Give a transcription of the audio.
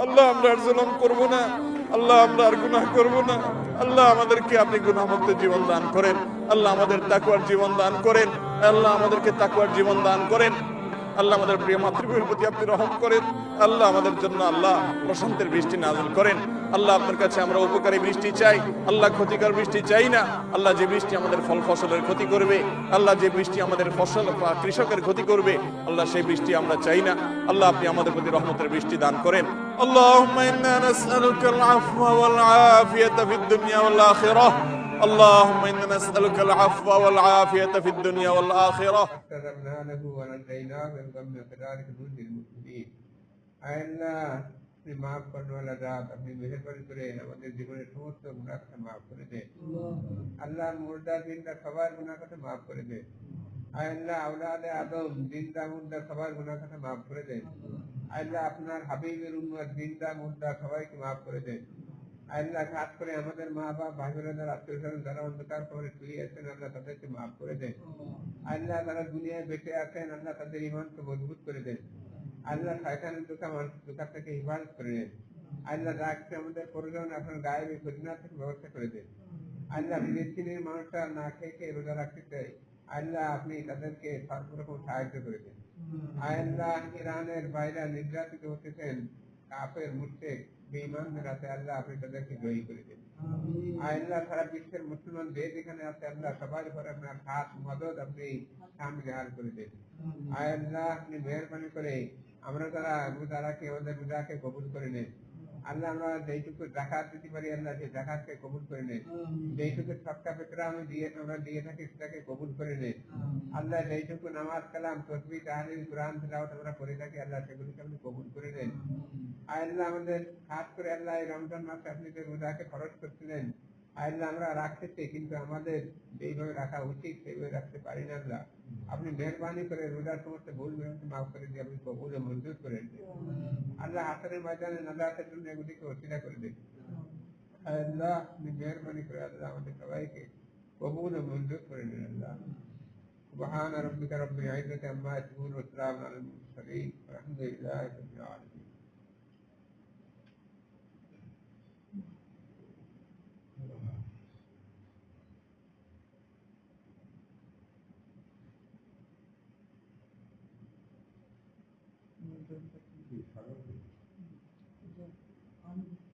আল্লাহ আমরা আর জুলুম করব না, আল্লাহ আমরা আর গুনাহ করব না। আল্লাহ আমাদেরকে আপনি গুনাহমুক্ত জীবন দান করেন, আল্লাহ আমাদের তাকওয়ার জীবন দান করেন, আল্লাহ আমাদেরকে তাকওয়ার জীবন দান করেন। আল্লাহ আমাদের প্রিয় মাতৃভূমির প্রতি আপনি রহম করেন, আল্লাহ আমাদের জন্য আল্লাহ প্রশান্তের বৃষ্টি নাযিল করেন। আল্লাহ আপনার কাছে আমরা উপকারী বৃষ্টি চাই, আল্লাহ ক্ষতিকর বৃষ্টি চাই না। আল্লাহ যে বৃষ্টি আমাদের ফল ফসলের ক্ষতি করবে, আল্লাহ যে বৃষ্টি আমাদের ফসল বা কৃষকের ক্ষতি করবে, আল্লাহ সেই বৃষ্টি আমরা চাই না। আল্লাহ আপনি আমাদের প্রতি রহমতের বৃষ্টি দান করেন। اللهم إنا نسألك العفو والعافية في الدنيا والآخرة. اللهم إنا نسألك العفو والعافية في الدنيا والآخرة. فاستجبنا له ونجيناه من الغم وكذلك ننجي المسلمين. আয় আল্লাহ, আপনি মাফ করুন ওয়ালা রাত, আপনি মেহেরবানি করে আমাদের জীবনের সমস্ত গুনাহ কথা মাফ করে দেন। আল্লাহ মুর্দা জিন্দা সবার গুনাহ কথা মাফ করে দেন। আয় আল্লাহ, আওলাদে আদম জিন্দা মুর্দা সবার গুনাহ কথা মাফ করে দেন। আয় আল্লাহ, আপনার হাবিবের উম্মত জিন্দা মুর্দা সবাইকে মাফ করে দেন। আয় আল্লাহ, খাস করে আমাদের মা বাবা ভাই বোনেরা আত্মীয় স্বজন যারা অন্ধকার কবরে শুয়ে আছেন, আল্লাহ তাদেরকে মাফ করে দেন। আল্লাহ যারা দুনিয়ায় বেঁচে আছেন, আল্লাহ তাদের ঈমানকে মজবুত করে দেন। আল্লাহ শয়তানের ধোঁকা থেকে হিফাজত করে নেন। আল্লাহ রাখতে আমাদের প্রয়োজন আপনার গায়েবী ফিতনা থেকে ব্যবস্থা করে দেন। আল্লাহ ফিলিস্তিনের মানুষরা না খেয়ে খেয়ে রোজা রাখতে চাই, আল্লাহ আপনি তাদেরকে সর্বরকম সাহায্য করে দেন। আল্লাহ ইরানের বাইরে নির্যাতিত হতেছেন কাফের মুশরিক বেঈমানদের হাতে, আল্লাহ আপনি তাদেরকে জয়ী করে দেন। আল্লাহ সারা বিশ্বের মুসলমান যে যেখানে আছে, আল্লাহ সবার উপর আপনার হাত মদদ আপনি সামনে হার করে দেন। আল্লাহ আপনি মেহরবানি করে আমরা যারা রোজা রাখি আমাদের রোজাকে কবুল করে নেন। আল্লাহ আমরা যেইটুকু যাকাত দিতে পারি, আল্লাহ সেই যাকাতকে কবুল করে নেন। যেইটুকু সদকা ফিতরা আমরা দিয়ে থাকি সেটাকে কবুল করে নেন। আল্লাহ যেইটুকু নামাজ কালাম তাসবিহ তাহলিল কুরআন তেলাওয়াত আমরা করে থাকি, আল্লাহ সেগুলিকে আপনি কবুল করে নেন। আল্লাহ আমাদের খাস করে আল্লাহ এই রমজান মাসে আপনি যে রোজাকে ফরজ করছিলেন, আল্লাহ আমরা রাখতেছি কিন্তু আমাদের যেইভাবে রাখা উচিত সেইভাবে রাখতে পারি না। আল্লাহ আপনি মেহরবানি করে রোজার সমস্ত ভুল ভ্রান্তি মাফ করে দিয়ে আপনি কবুল ও মঞ্জুর করে দেন। আল্লাহ হাসরের ময়দানে নাজাতের জন্য এগুলিকে ওসিলা করে দেন। আল্লাহ আপনি মেহরবানি করে আল্লাহ আমাদের সবাইকে কবুল ও মঞ্জুর করে দেন। আল্লাহ সুবহান রাব্বিকা রাব্বিল ইজ্জাতি আম্মা ইয়াসিফুন ওয়া সালামুন আলাল মুরসালিন ওয়ালহামদুলিল্লাহি রাব্বিল আলামিন।